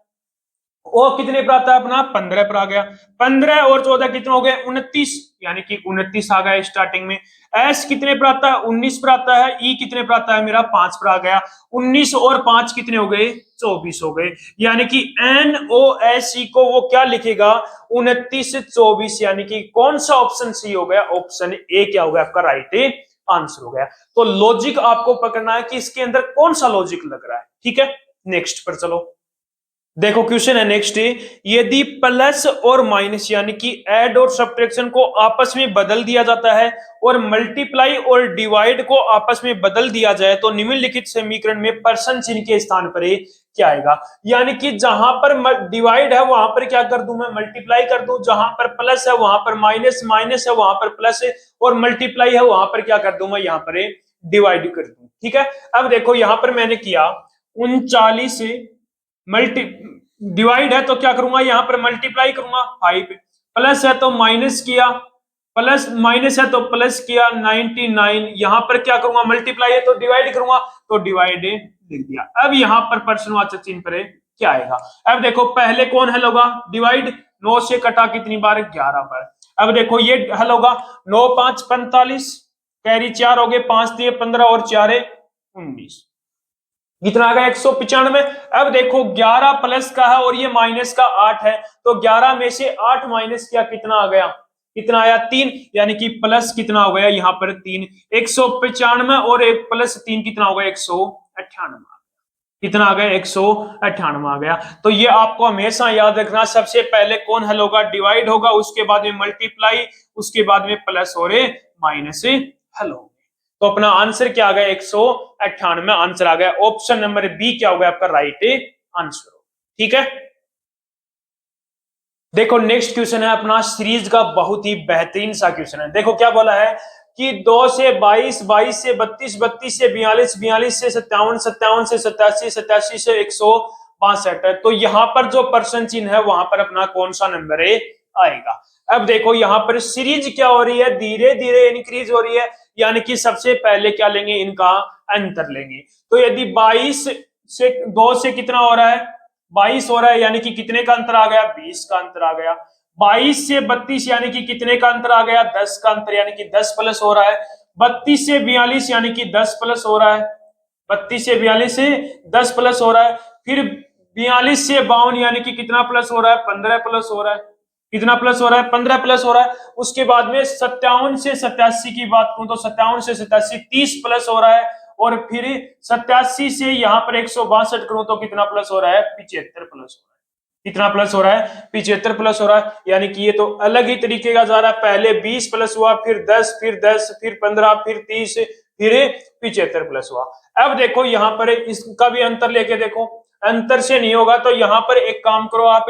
ओ कितने पर आता है अपना, 15 पर आ गया, 15 और 14 कितने हो गए, 29, यानी कि 29 आ गया स्टार्टिंग में। एस कितने पर आता है, 19 पर आता है, ई कितने पर आता है मेरा, 5 पर आ गया, 19 और 5 कितने हो गए, 24 हो गए, यानी कि NOSC को वो क्या लिखेगा, 29 से 24, यानी कि कौन सा ऑप्शन सी हो गया, ऑप्शन ए क्या हो गया आपका राइट आंसर हो गया। तो लॉजिक आपको पकड़ना है कि इसके अंदर कौन सा लॉजिक लग रहा है। ठीक है, नेक्स्ट पर चलो। देखो क्वेश्चन है नेक्स्ट, यदि प्लस और माइनस यानी कि ऐड और सब्ट्रैक्शन को आपस में बदल दिया जाता है और मल्टीप्लाई और डिवाइड को आपस में बदल दिया जाए तो निम्नलिखित समीकरण में परसेंट चिन्ह के स्थान पर क्या आएगा, यानी कि जहां पर डिवाइड है वहां पर क्या कर दूं मैं, मल्टीप्लाई कर दूं, जहां पर प्लस है वहां पर माइनस, माइनस है वहां पर प्लस है और मल्टीप्लाई है वहां पर क्या कर दूं मैं, यहाँ पर डिवाइड कर दूं। ठीक है, अब देखो यहां पर मैंने किया 39 मल्टी डिवाइड है तो क्या करूंगा, यहां पर मल्टीप्लाई करूंगा 5, प्लस है तो माइनस किया, प्लस माइनस है तो प्लस किया 99, यहां पर क्या करूंगा, मल्टीप्लाई है तो डिवाइड करूंगा, तो डिवाइड लिख दिया। अब यहां पर प्रश्नवाचक चिन्ह पर क्या आएगा, अब देखो पहले कौन हल होगा, डिवाइड, 9 से कटा कितनी बार, 11 बार। अब देखो ये हल होगा, 9 5 45, कैरी 4 हो गए, 5 दिए 15 और 4 19, कितना आ गया, 195। अब देखो 11 प्लस का है और ये माइनस का 8 है, तो 11 में से 8 माइनस किया कितना आ गया, कितना आया, 3, यानी कि प्लस कितना हो गया यहाँ पर 3, 195 और 1 प्लस 3 कितना हो गया, 198, कितना आ गया, 198 आ गया। तो ये आपको हमेशा याद रखना, सबसे पहले कौन हल होगा, डिवाइड होगा, उसके बाद में मल्टीप्लाई, उसके बाद में प्लस और माइनस हल होगा। तो अपना आंसर क्या आ गया, 198 आंसर आ गया, ऑप्शन नंबर बी क्या हो गया आपका राइट आंसर। ठीक है, देखो नेक्स्ट क्वेश्चन है अपना सीरीज का बहुत ही बेहतरीन सा क्वेश्चन है। देखो क्या बोला है कि 2 से 22, 22 से 32, 32 से 42, 42 से 57, 57 से 87, 87 से 162 है। तो यहाँ पर जो पर्सन चिन्ह है वहां पर अपना कौन सा नंबर है आएगा। अब देखो यहाँ पर सीरीज क्या हो रही है, धीरे धीरे इंक्रीज हो रही है, यानी कि सबसे पहले क्या लेंगे, इनका अंतर लेंगे। तो यदि 22 से 2 से कितना हो रहा है, 22 हो रहा है, यानी कि कितने का अंतर आ गया, 20 का अंतर आ गया। 22 से 32 यानी कि कितने का अंतर आ गया, 10 का अंतर, यानी कि 10 प्लस हो रहा है। 32 से 42 यानी कि 10 प्लस हो रहा है। 32 से 42 से 10 प्लस हो रहा है। फिर 42 से 52 यानी कि कितना प्लस हो रहा है, 15 प्लस हो रहा है। कितना प्लस हो रहा है, 15 प्लस हो रहा है। उसके बाद में 57 से 87 की बात करूं तो 57 से 87 30 प्लस हो रहा है। और फिर 87 से यहाँ पर 162 करूं तो कितना प्लस हो रहा है, 75 प्लस हो रहा है। कितना प्लस हो रहा है, 75 प्लस हो रहा है। यानी कि ये तो अलग ही तरीके का जा रहा है, पहले 20 प्लस हुआ, फिर 10, फिर 10, फिर 15, फिर 30, फिर 75 प्लस हुआ। अब देखो यहाँ पर इसका भी अंतर लेके देखो, अंतर से नहीं होगा तो यहाँ पर एक काम करो आप,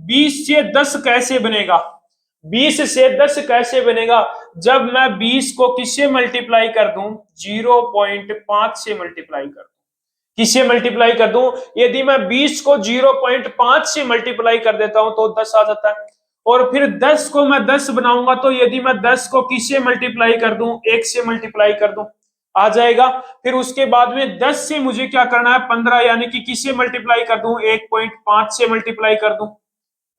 20 से 10 कैसे बनेगा, 20 से 10 कैसे बनेगा, जब मैं 20 को किससे मल्टीप्लाई कर दूं, 0.5 से मल्टीप्लाई कर दूं। किससे मल्टीप्लाई कर दूं, यदि मैं 20 को 0.5 से मल्टीप्लाई कर देता हूं तो 10 आ जाता है। और फिर 10 को मैं 10 बनाऊंगा तो यदि मैं 10 को किससे मल्टीप्लाई कर दूं, 1 से मल्टीप्लाई कर दूं, आ जाएगा। फिर उसके बाद में 10 से मुझे क्या करना है, 15, यानी कि किससे मल्टीप्लाई कर दूं, 1.5 से मल्टीप्लाई कर दूं,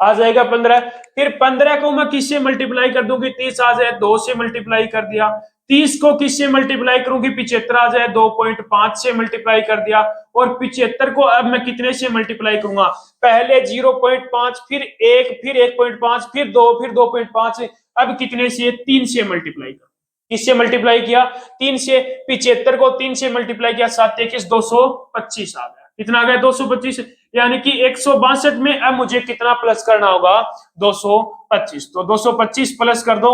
आ जाएगा 15। फिर 15 को मैं किससे मल्टीप्लाई कर दूंगी, 30 आ जाए, 2 से मल्टीप्लाई कर दिया। 30 को किससे मल्टीप्लाई करूंगी, 75 आ जाए, 2.5 से मल्टीप्लाई कर दिया। और 75 को अब मैं कितने से मल्टीप्लाई करूंगा, पहले 0.5, फिर 1, फिर 1.5, फिर 2, फिर 2.5, अब कितने से, 3 से मल्टीप्लाई कर, किससे मल्टीप्लाई किया, 3 से। 75 को 3 से मल्टीप्लाई किया, 7 21 225 आ गया। कितना आ गया, 225। यानी कि 162 में अब मुझे कितना प्लस करना होगा, 225। तो 225 प्लस कर दो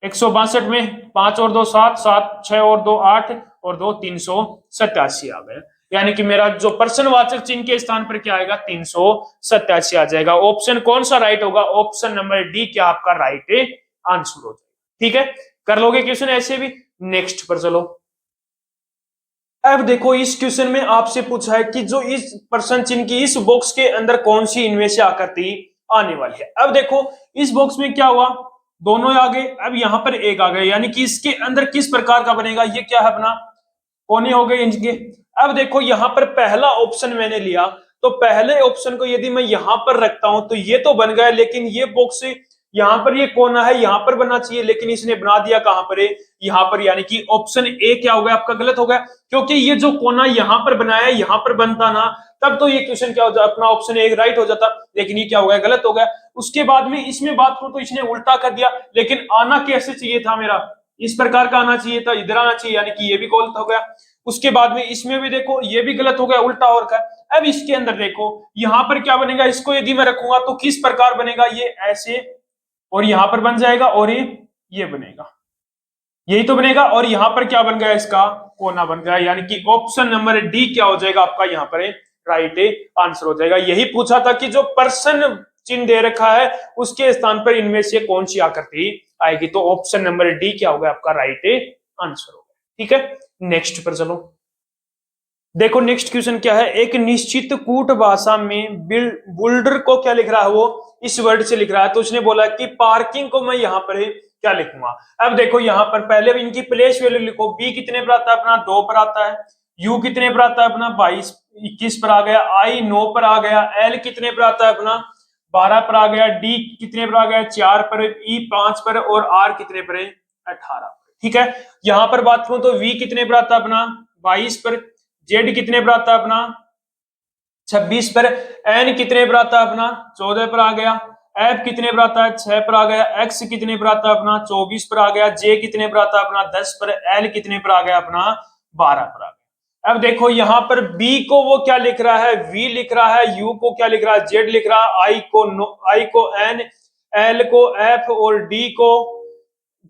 162 में, 5 और 2 7, 7 6 और 2 8 और 2 387 आ गए। यानी कि मेरा जो प्रश्नवाचक चिन्ह के स्थान पर क्या आएगा, 387 आ जाएगा। ऑप्शन कौन सा राइट होगा, ऑप्शन नंबर डी क्या आपका राइट आंसर हो जाएगा। ठीक है, कर लोगे क्वेश्चन ऐसे भी। नेक्स्ट पर चलो। अब देखो इस क्वेश्चन में आपसे पूछा है कि जो इस प्रश्न चिन्ह की इस बॉक्स के अंदर कौन सी इनमें से आकृति आने वाली है। अब देखो इस बॉक्स में क्या हुआ, दोनों आ गए, अब यहां पर एक आ गए, यानी कि इसके अंदर किस प्रकार का बनेगा, ये क्या है अपना कोने हो गए इनके। अब देखो यहां पर पहला ऑप्शन मैंने लिया, तो पहले ऑप्शन को यदि मैं यहां पर रखता हूं तो ये तो बन गया, लेकिन ये बॉक्स यहां पर ये कोना है, यहां पर बनना चाहिए, लेकिन इसने बना दिया कहां पर, यहां पर। यानी कि ऑप्शन ए क्या हो गया आपका, गलत हो गया, क्योंकि ये जो कोना यहां पर बनाया है, यहां पर बनता ना, तब तो ये क्वेश्चन क्या हो जाता, अपना ऑप्शन ए राइट हो जाता, लेकिन ये क्या हो गया, गलत हो गया। उसके बाद में इसमें बात करूं तो इसने उल्टा कर दिया, लेकिन आना कैसे चाहिए था मेरा, इस प्रकार का आना चाहिए था, इधर आना चाहिए, यानी कि ये भी गलत हो गया। उसके बाद में इसमें भी देखो ये भी गलत हो गया, उल्टा और का। अब इसके अंदर देखो यहां पर क्या बनेगा, इसको यदि मैं रखूंगा तो किस प्रकार बनेगा, ये ऐसे, और यहां पर बन जाएगा, और ये बनेगा, यही तो बनेगा। और यहां पर क्या बन गया, इसका कोना बन गया, यानी कि ऑप्शन नंबर डी क्या हो जाएगा आपका यहां पर राइट आंसर हो जाएगा। यही पूछा था कि जो प्रश्न चिन्ह दे रखा है उसके स्थान पर इनमें से कौन सी आकृति आएगी, तो ऑप्शन नंबर डी क्या होगा आपका राइट आंसर होगा। ठीक है, नेक्स्ट पर चलो। देखो नेक्स्ट क्वेश्चन क्या है, एक निश्चित कूट भाषा में बुल्डर को क्या लिख रहा है, वो इस वर्ड से लिख रहा है। तो उसने बोला कि पार्किंग को मैं यहाँ पर क्या लिखूंगा। अब देखो यहाँ पर पहले इनकी प्लेस वैल्यू लिखो, बी कितने पर आता है अपना, 2 पर आता है, यू कितने पर आता है अपना, 22 21 पर आ गया, आई 9 पर आ गया, एल कितने पर आता है अपना, 12 पर आ गया, डी कितने पर आ गया, 4 पर, ई 5 पर, और आर कितने पर, 18 पर। ठीक है, यहां पर बात करूं तो वी कितने पर आता है अपना, 22 पर, जेड कितने पर आता है अपना, 26 पर, एन कितने पर आता है अपना, 14 पर आ गया, एफ कितने पर आता है, 6 पर आ गया, एक्स कितने पर आता है अपना, 24 पर आ गया, जे कितने पर आता है अपना, 10 पर, एल कितने पर आ गया अपना, 12 पर आ गया। अब देखो यहां पर बी को वो क्या लिख रहा है, वी लिख रहा है, यू को क्या लिख रहा है, जेड लिख रहा है, आई को एन, एल को एफ, और डी को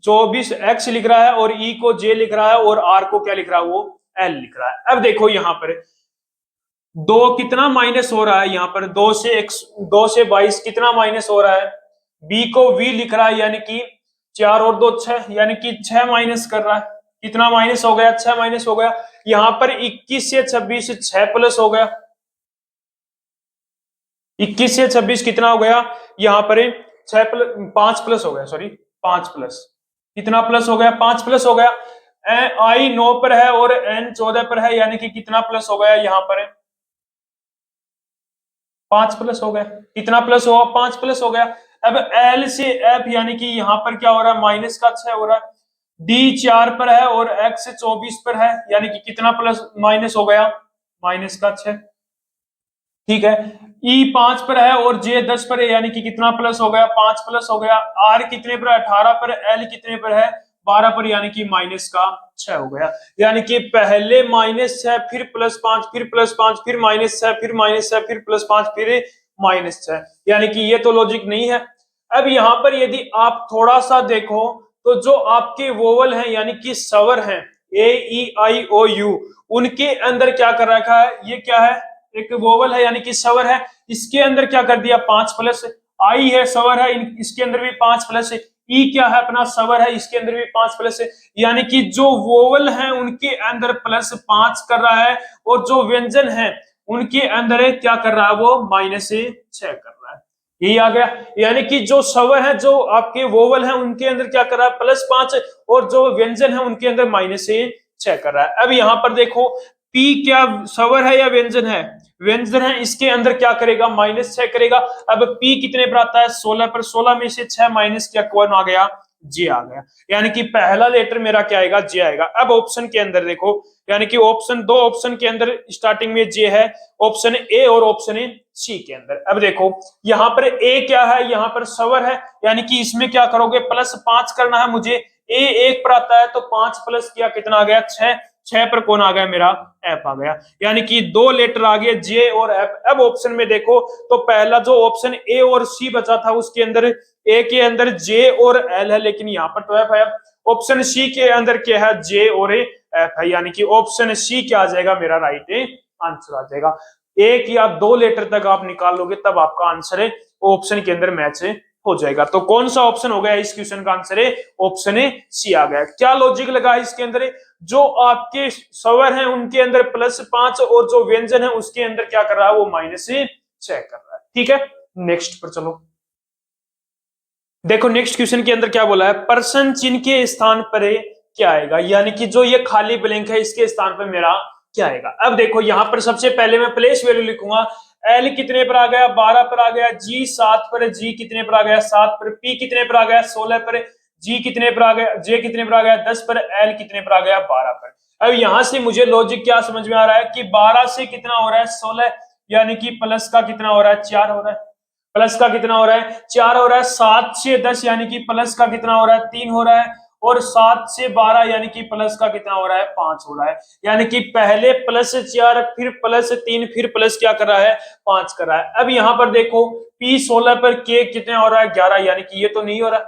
24 एक्स लिख रहा है, और ई को जे लिख रहा है, और आर को क्या लिख रहा है, वो एल लिख रहा है। अब देखो यहां पर 2 कितना माइनस हो रहा है, यहां पर 2 से 22 कितना माइनस हो रहा है, बी को वी लिख रहा है, यानी कि 4 और 2 6, यानी कि 6 माइनस कर रहा है। कितना माइनस हो गया? 6 माइनस हो गया। यहाँ पर 21 से 26 6 प्लस हो गया। 21 से 26 कितना हो गया? यहाँ पर 5 प्लस हो गया, सॉरी 5 प्लस। कितना प्लस हो गया? 5 प्लस हो गया। आई 9 पर है और एन 14 पर है, यानी कि कितना प्लस हो गया? यहाँ पर 5 प्लस हो गया। कितना प्लस हुआ? 5 प्लस हो गया। अब एल से एफ, यानी कि यहाँ पर क्या हो रहा है? माइनस का 6 हो रहा है। डी 4 पर है और एक्स 24 पर है, यानी कि कितना प्लस माइनस हो गया? माइनस का 6। ठीक है। ई 5 पर है और जे 10 पर है, यानी कि कितना प्लस हो गया? 5 प्लस हो गया। आर कितने पर है? 18 पर। एल कितने पर है? 12 पर, यानी कि माइनस का 6 हो गया। यानी कि पहले माइनस 6, फिर प्लस 5, फिर प्लस 5, फिर माइनस 6, फिर माइनस 6, फिर प्लस 5, फिर माइनस 6, यानी कि ये तो लॉजिक नहीं है। अब यहां पर यदि आप थोड़ा सा देखो तो जो आपके वोवल हैं, यानी कि स्वर हैं, ए ई आई ओ यू, उनके अंदर क्या कर रखा है? ये क्या है? एक वोवल है, यानी कि स्वर है। इसके अंदर क्या कर दिया? 5 प्लस। आई है, स्वर है, इसके अंदर भी 5 प्लस है। ई क्या है? अपना स्वर है, इसके अंदर भी 5 प्लस है। यानी कि जो वोवल है उनके अंदर प्लस 5 कर रहा है, और जो व्यंजन है उनके अंदर क्या कर रहा है? वो माइनस 6 कर रहा है। यही आ गया। यानी कि जो स्वर है, जो आपके वोवल है, उनके अंदर क्या कर रहा है? प्लस 5, और जो व्यंजन है उनके अंदर माइनस 6 कर रहा है। अब यहां पर देखो, पी क्या स्वर है या व्यंजन है? व्यंजन है, इसके अंदर क्या करेगा? माइनस 6 करेगा। अब पी कितने पर आता है? 16 पर। 16 में से 6 माइनस क्या? कौन आ गया? जे आ गया। यानी कि पहला लेटर मेरा क्या आएगा? जे आएगा। अब ऑप्शन के अंदर देखो, यानी कि ऑप्शन, दो ऑप्शन के अंदर स्टार्टिंग में जे है, ऑप्शन ए और ऑप्शन सी के अंदर। अब देखो यहां पर ए क्या है? यहां पर स्वर है, यानी कि इसमें क्या करोगे? प्लस 5 करना है मुझे। ए 1 पर आता है तो 5 प्लस किया, कितना आ गया? 6। 6 पर कौन आ गया? मेरा एफ आ गया। यानी कि 2 लेटर आ गए, जे और एफ। अब ऑप्शन में देखो तो पहला जो ऑप्शन ए और सी बचा था, उसके अंदर ए के अंदर जे और एल है, लेकिन यहाँ पर तो एफ है। ऑप्शन सी के अंदर क्या है? जे और एफ है, यानी कि ऑप्शन सी क्या आ जाएगा? मेरा राइट आंसर आ जाएगा। 1 या 2 लेटर तक आप निकाल लोगे, तब आपका आंसर है ऑप्शन के अंदर मैच हो जाएगा। तो कौन सा ऑप्शन हो गया इस क्वेश्चन का आंसर? है ऑप्शन सी आ गया। क्या लॉजिक लगा है इसके अंदर? जो आपके स्वर हैं उनके अंदर प्लस 5, और जो व्यंजन है उसके अंदर क्या कर रहा है? वो माइनस 6 कर रहा है। ठीक है, नेक्स्ट पर चलो। देखो नेक्स्ट क्वेश्चन के अंदर क्या बोला है? पर्सन चिन्ह के स्थान पर क्या आएगा? यानी कि जो ये खाली ब्लैंक है, इसके स्थान पर मेरा क्या आएगा? अब देखो यहां पर सबसे पहले मैं प्लेस वैल्यू लिखूंगा। एल कितने पर आ गया? 12 पर आ गया। जी 7 पर। जी कितने पर आ गया? 7 पर। पी कितने पर आ गया? 16 पर। जी कितने पर आ गया? जे कितने पर आ गया? 10 पर। एल कितने पर आ गया? 12 पर। अब यहां से मुझे लॉजिक क्या समझ में आ रहा है कि 12 से कितना हो रहा है? 16, यानी कि प्लस का कितना हो रहा है? 4 हो रहा है। प्लस का कितना हो रहा है? 4 हो रहा है। 7 से 10, यानी कि प्लस का कितना हो रहा है? 3 हो रहा है। और 7 से 12, यानी कि प्लस का कितना हो रहा है? 5 हो रहा है। यानी कि पहले प्लस 4, फिर प्लस 3, फिर प्लस क्या कर रहा है? 5 कर रहा है। अब यहां पर देखो, पी 16 पर, के कितने हो रहा है? 11, यानी कि ये तो नहीं हो रहा।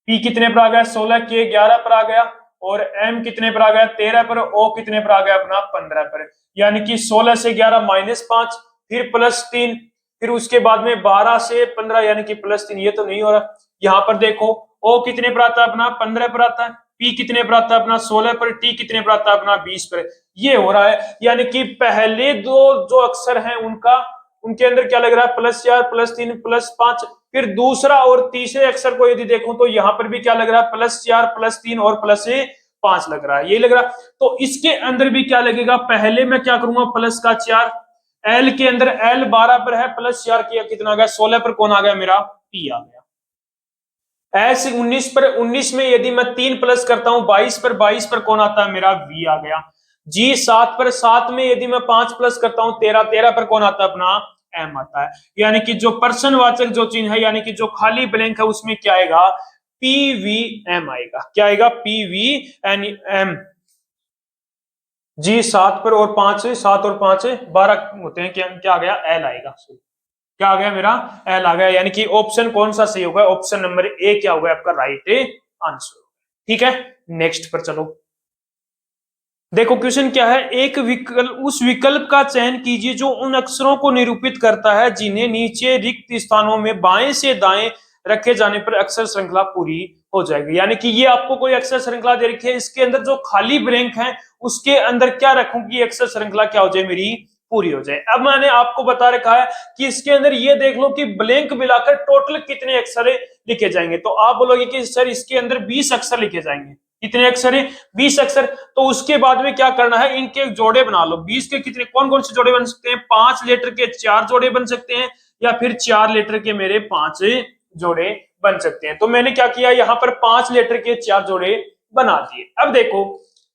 पी कितने पर आ गया? 16, के 11 पर आ गया। और एम कितने पर आ गया? 13 पर। ओ कितने पर आ गया? अपना 15 पर। यानी कि 16 से 11 माइनस 5, फिर प्लस 3, फिर उसके बाद में 12 से 15, यानी कि प्लस 3। ये तो नहीं हो रहा। यहां पर देखो, ओ कितने पर आता है? अपना 15 पर आता है। पी कितने पर आता है? अपना 16 पर। टी कितने पर आता है? अपना 20 पर। ये हो रहा है। यानी कि पहले दो जो अक्षर हैं उनका, उनके अंदर क्या लग रहा है? Plus 4, plus 3, plus 5। फिर दूसरा और तीसरे अक्षर को यदि देखूं तो यहां पर भी क्या लग रहा है? प्लस 4, प्लस 3 और प्लस 5 लग रहा है। ये लग रहा है। तो इसके अंदर भी क्या लगेगा? पहले मैं क्या करूंगा? प्लस का 4। एल के अंदर एल 12 पर है, प्लस 4 किया, कितना आ गया? 16 पर। कौन आ गया? मेरा पी आ गया। एस 19 पर। 19 में यदि मैं 3 प्लस करता हूं 22 पर। 22 पर कौन आता है? मेरा वी आ गया। जी 7 पर। 7 में यदि मैं 5 प्लस करता हूं 13। 13 पर कौन आता है? अपना एम आता है। यानी कि जो पर्सन वाचक जो चिन्ह है, यानी कि जो खाली ब्लैंक है, उसमें क्या आएगा? पीवी एम आएगा। क्या आएगा? PV N M. जी 7 पर और 5, 7 और 5 12 होते हैं। क्या आ गया? एल आएगा। क्या आ गया? मेरा एल आ गया। यानी कि ऑप्शन कौन सा सही होगा? ऑप्शन नंबर ए क्या होगा आपका राइट आंसर। ठीक है, नेक्स्ट पर चलो। देखो क्वेश्चन क्या है? एक विकल्प, उस विकल्प का चयन कीजिए जो उन अक्षरों को निरूपित करता है जिन्हें नीचे रिक्त स्थानों में बाएं से दाएं रखे जाने पर अक्षर श्रृंखला पूरी हो जाएगी। यानी कि ये आपको कोई अक्षर श्रृंखला दे रखी है, इसके अंदर जो खाली ब्लैंक है उसके अंदर क्या रखूं कि अक्षर श्रृंखला क्या हो जाए, मेरी पूरी हो जाए। अब मैंने आपको बता रखा है कि इसके अंदर ये देख लो कि ब्लैंक मिलाकर टोटल कितने अक्षर लिखे जाएंगे। तो आप बोलोगे कि सर इसके अंदर 20 अक्षर लिखे जाएंगे। कितने अक्षर है? 20 अक्षर। तो उसके बाद में क्या करना है, इनके जोड़े बना लो। 20 के कितने कौन कौन से जोड़े बन सकते हैं? 5 लेटर के 4 जोड़े बन सकते हैं, या फिर 4 लेटर के मेरे 5 जोड़े बन सकते हैं। तो मैंने क्या किया, यहाँ पर 5 लेटर के 4 जोड़े बना दिए। अब देखो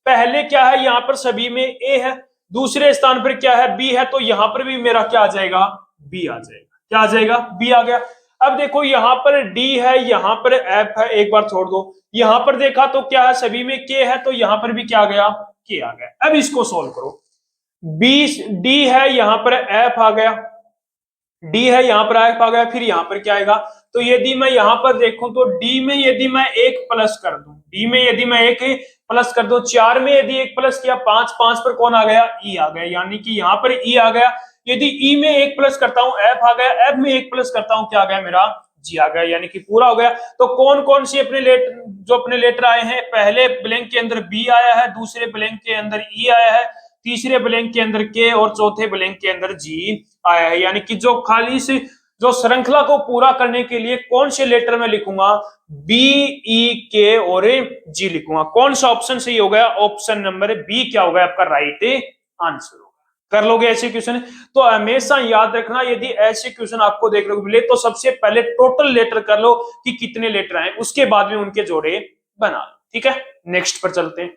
पहले क्या है, यहाँ पर सभी में ए है, दूसरे स्थान पर क्या है, बी है, तो यहां पर भी मेरा क्या आ जाएगा, बी आ जाएगा। क्या आ जाएगा? बी आ गया। अब देखो यहाँ पर डी है, यहाँ पर एफ है, एक बार छोड़ दो। यहां पर देखा तो क्या है, सभी में के है, तो यहां पर भी क्या आ गया, के आ गया। अब इसको सोल्व करो। बी डी है, यहां पर एफ आ गया, डी है, यहां पर एफ आ गया, फिर यहां पर क्या आएगा। तो यदि मैं यहां पर देखूं तो डी में यदि मैं एक प्लस कर दूं, डी में यदि मैं एक प्लस कर दूं, 4 में यदि एक प्लस किया, 5 5 पर कौन आ गया, ई आ गया। यानी कि यहां पर ई आ गया। यदि ई में एक प्लस करता हूं, एफ आ गया, एफ में एक प्लस करता हूं, क्या आ गया, मेरा जी आ गया। यानी कि पूरा हो गया। तो कौन कौन सी अपने लेटर, जो अपने लेटर आए हैं, पहले ब्लैंक के अंदर बी आया है, दूसरे ब्लैंक के अंदर ई आया है, तीसरे ब्लैंक के अंदर के, और चौथे ब्लैंक के अंदर जी आया है। यानी कि जो खाली से जो श्रृंखला को पूरा करने के लिए कौन से लेटर में लिखूंगा, बी, ई, के और जी लिखूंगा। कौन सा ऑप्शन सही हो गया? ऑप्शन नंबर बी क्या होगा आपका राइट आंसर होगा। कर लोगे ऐसे क्वेश्चन? तो हमेशा याद रखना, यदि ऐसे क्वेश्चन आपको देखने को मिले तो सबसे पहले टोटल लेटर कर लो कि कितने लेटर आए, उसके बाद में उनके जोड़े बना लो। ठीक है, नेक्स्ट पर चलते हैं।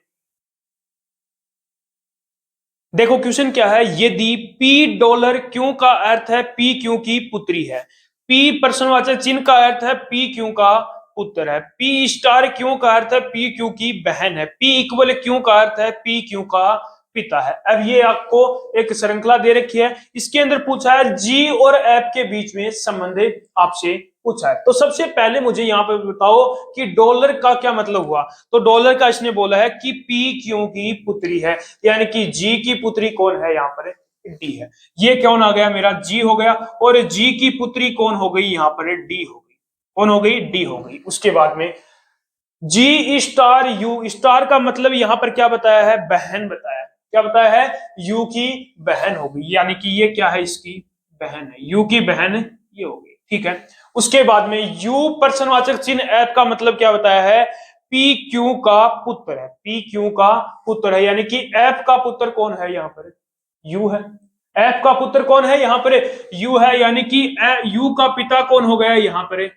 देखो क्वेश्चन क्या है, यदि पी डॉलर क्यू का अर्थ है पी क्यू की पुत्री है, पी प्रश्नवाचक चिन्ह का अर्थ है पी क्यू का पुत्र है, पी स्टार क्यू का अर्थ है पी क्यू की बहन है, पी इक्वल क्यू का अर्थ है पी क्यू का पिता है। अब ये आपको एक श्रृंखला दे रखी है, इसके अंदर पूछा है जी और एफ के बीच में संबंध आपसे पूछा है। तो सबसे पहले मुझे यहाँ पे बताओ कि डॉलर का क्या मतलब हुआ। तो डॉलर का इसने बोला है कि पी क्यू की पुत्री है, यानी कि जी की पुत्री कौन है, यहाँ पर डी है। ये कौन आ गया, मेरा जी हो गया। और जी की पुत्री कौन हो गई, यहाँ पर डी हो गई। कौन हो गई, डी हो गई। उसके बाद में जी स्टार यू स्टार का मतलब यहाँ पर क्या बताया है, बहन बताया है। क्या बताया है, यू की बहन हो गई। यानी कि ये क्या है, इसकी बहन है, यू की बहन ये हो गई। ठीक है। उसके बाद में यू प्रश्नवाचक चिन्ह एफ का मतलब क्या बताया है, पी क्यू का पुत्र है, पी क्यू का पुत्र है। यानी कि एफ का पुत्र कौन है, यहाँ पर यू है। एफ का पुत्र कौन है, यहाँ पर यू है। यानी कि यू का पिता कौन हो गया, यहाँ पर एफ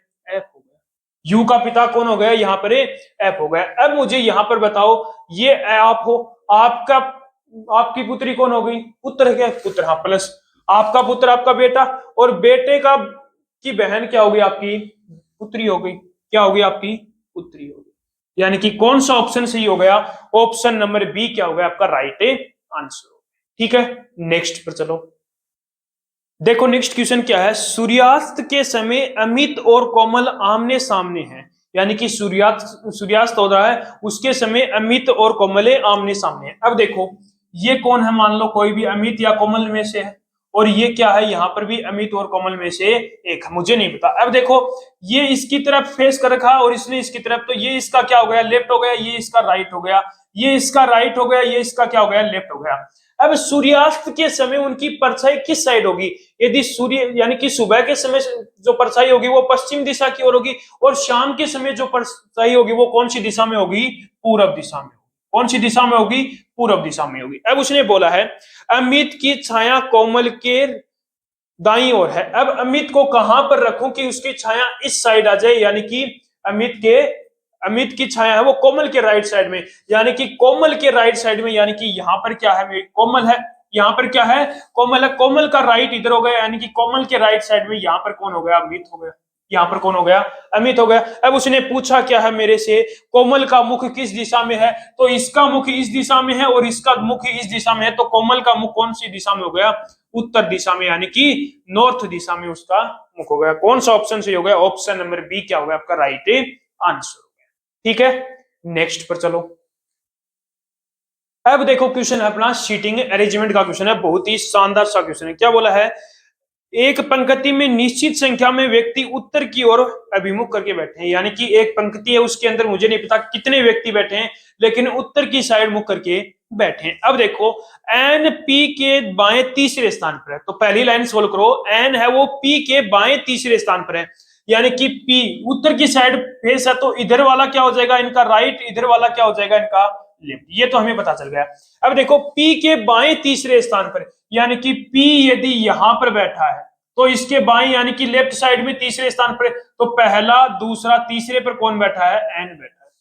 हो गया। यू का पिता कौन हो गया, यहाँ पर एफ हो गया। अब मुझे यहाँ पर बताओ, ये आप हो, आपका आपकी पुत्री कौन हो गई, पुत्र है, पुत्र, हाँ, प्लस आपका पुत्र आपका बेटा, और बेटे का की बहन क्या होगी, आपकी पुत्री हो गई। क्या होगी, आपकी पुत्री होगी। यानी कि कौन सा ऑप्शन सही हो गया, ऑप्शन नंबर बी क्या हो गया आपका राइट आंसर। ठीक है, नेक्स्ट पर चलो। देखो नेक्स्ट क्वेश्चन क्या है, सूर्यास्त के समय अमित और कोमल आमने सामने हैं। यानी कि सूर्यास्त हो रहा है, उसके समय अमित और कोमल आमने सामने हैं। अब देखो ये कौन है, मान लो कोई भी अमित या कोमल में से है, और ये क्या है, यहाँ पर भी अमित और कोमल में से एक है, मुझे नहीं पता। अब देखो ये इसकी तरफ फेस कर रखा और इसने इसकी तरफ, तो ये इसका क्या हो गया, लेफ्ट हो गया, ये इसका राइट हो गया, ये इसका राइट हो गया, ये इसका क्या हो गया, लेफ्ट हो गया। अब सूर्यास्त के समय उनकी परछाई किस साइड होगी, यदि सूर्य यानी कि सुबह के समय जो परछाई होगी वो पश्चिम दिशा की ओर होगी, और शाम के समय जो परछाई होगी वो कौन सी दिशा में होगी, पूरब दिशा में। कौन सी दिशा में होगी, पूरब दिशा में होगी। अब उसने बोला है अमित की छाया कोमल के दाईं ओर है। अब अमित को कहां पर रखूं कि उसकी छाया इस साइड आ जाए, यानी कि अमित की छाया है वो कोमल के राइट साइड में, यानी कि कोमल के राइट साइड में, यानी कि यहाँ पर क्या है, कोमल है, यहाँ पर क्या है, कोमल है। कोमल का राइट इधर हो गया, यानी कि कोमल के राइट साइड में यहाँ पर कौन हो गया, अमित हो गया। यहाँ पर कौन हो गया, अमित हो गया। अब उसने पूछा क्या है मेरे से, कोमल का मुख किस दिशा में है, तो इसका मुख इस दिशा में है और इसका मुख इस दिशा में है, तो कोमल का मुख कौन सी दिशा में हो गया, उत्तर दिशा में, यानी कि नॉर्थ दिशा में उसका मुख हो गया। कौन सा ऑप्शन सही हो गया, ऑप्शन नंबर बी क्या हो गया आपका राइट आंसर। ठीक है, नेक्स्ट पर चलो। अब देखो क्वेश्चन है अपना सीटिंग अरेंजमेंट का क्वेश्चन है, बहुत ही शानदार सा क्वेश्चन है। क्या बोला है, एक पंक्ति में निश्चित संख्या में व्यक्ति उत्तर की ओर अभिमुख करके बैठे हैं, यानी कि एक पंक्ति है उसके अंदर मुझे नहीं पता कितने व्यक्ति बैठे हैं, लेकिन उत्तर की साइड मुख करके बैठे हैं। अब देखो एन पी के बाएं तीसरे स्थान पर है, तो पहली लाइन सोल्व करो, एन है वो पी के बाएं तीसरे स्थान पर है, यानी कि पी उत्तर की साइड फेस है, तो इधर वाला क्या हो जाएगा इनका राइट, इधर वाला क्या हो जाएगा इनका लेफ्ट, ये तो हमें पता चल गया। अब देखो पी के बाएं तीसरे स्थान पर, यानी कि पी यदि यहां पर बैठा है तो इसके बाएं यानी कि लेफ्ट साइड में तीसरे स्थान पर, तो पहला दूसरा तीसरे पर कौन बैठा है, एन बैठा है,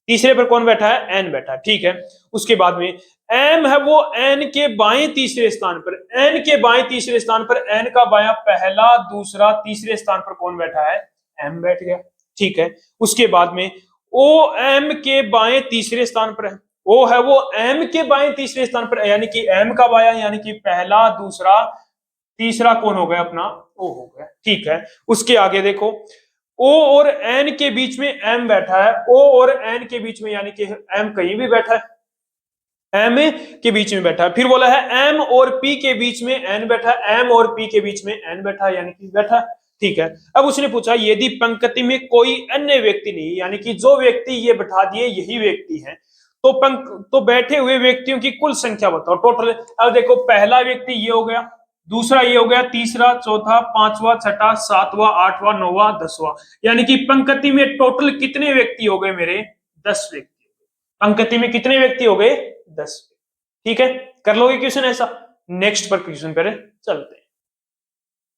तीसरे पर कौन बैठा है, एन बैठा है, ठीक है। उसके बाद में एम है वो एन के बाएं तीसरे स्थान पर, एन के बाएं तीसरे स्थान पर, एन का बायां पहला दूसरा तीसरे स्थान पर कौन बैठा है, एम बैठ गया, ठीक है। उसके बाद में ओ एम के बाएं तीसरे स्थान पर है, ओ है वो एम के बाएं तीसरे स्थान पर, यानी कि एम का बायां यानी कि पहला दूसरा तीसरा कौन हो गया अपना, ओ हो गया, ठीक है। उसके आगे देखो ओ और एन के बीच में एम बैठा है, ओ और एन के बीच में यानी कि एम कहीं भी बैठा है, एम के बीच में बैठा है। फिर बोला है एम और पी के बीच में एन बैठा है, एम और पी के बीच में एन बैठा है, यानी कि बैठा है, ठीक है। अब उसने पूछा यदि पंक्ति में कोई अन्य व्यक्ति नहीं, यानी कि जो व्यक्ति ये बैठा दिए यही व्यक्ति है, तो बैठे हुए व्यक्तियों की कुल संख्या बताओ टोटल। अब देखो पहला व्यक्ति ये हो गया, दूसरा ये हो गया, तीसरा, चौथा, पांचवा, छठा, सातवां, आठवां, नौवां, दसवां, यानी कि पंक्ति में टोटल कितने व्यक्ति हो गए मेरे, 10 व्यक्ति। पंक्ति में कितने व्यक्ति हो गए, 10, ठीक है। कर लोगे क्वेश्चन ऐसा। नेक्स्ट पर क्वेश्चन पर चलते हैं।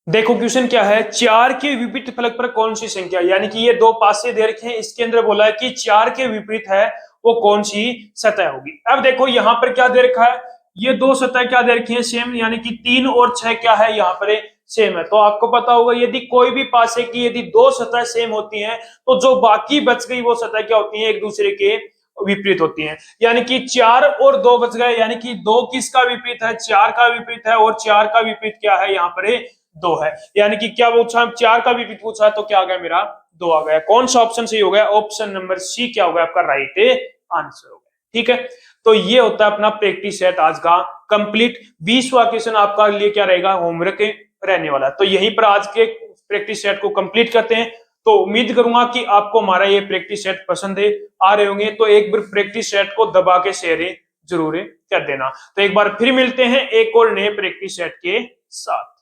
देखो क्वेश्चन क्या है, 4 के विपरीत फलक पर कौन सी संख्या, यानी कि ये दो पासे दे रखे हैं, इसके अंदर बोला है कि 4 के विपरीत है वो कौन सी सतह होगी। अब देखो यहां पर क्या दे रखा है, ये दो सतह क्या दे रखी है, सेम, यानी कि 3 और 6 क्या है यहाँ पर सेम है। तो आपको पता होगा यदि कोई भी पासे की यदि दो सतह सेम होती हैं तो जो बाकी बच गई वो सतह क्या होती है, एक दूसरे के विपरीत होती हैं। यानी कि 4 और 2 बच गए, यानी कि 2 किसका विपरीत है, 4 का विपरीत है, और 4 का विपरीत क्या है यहाँ पर 2 है। यानी कि क्या पूछा, 4 का विपरीत पूछा, तो क्या आ गया मेरा 2 आ गया। कौन सा ऑप्शन सही हो गया, ऑप्शन नंबर सी क्या होगा आपका राइट आंसर हो गया, ठीक है। तो ये होता है अपना प्रैक्टिस सेट आज का कंप्लीट। 20वां क्वेश्चन आपका लिए क्या रहेगा, होमवर्क रहने वाला। तो यहीं पर आज के प्रैक्टिस सेट को कंप्लीट करते हैं। तो उम्मीद करूंगा कि आपको हमारा ये प्रैक्टिस सेट पसंद है, आ रहे होंगे, तो एक बार प्रैक्टिस सेट को दबा के शेयर जरूर कर देना। तो एक बार फिर मिलते हैं एक और नए प्रैक्टिस सेट के साथ।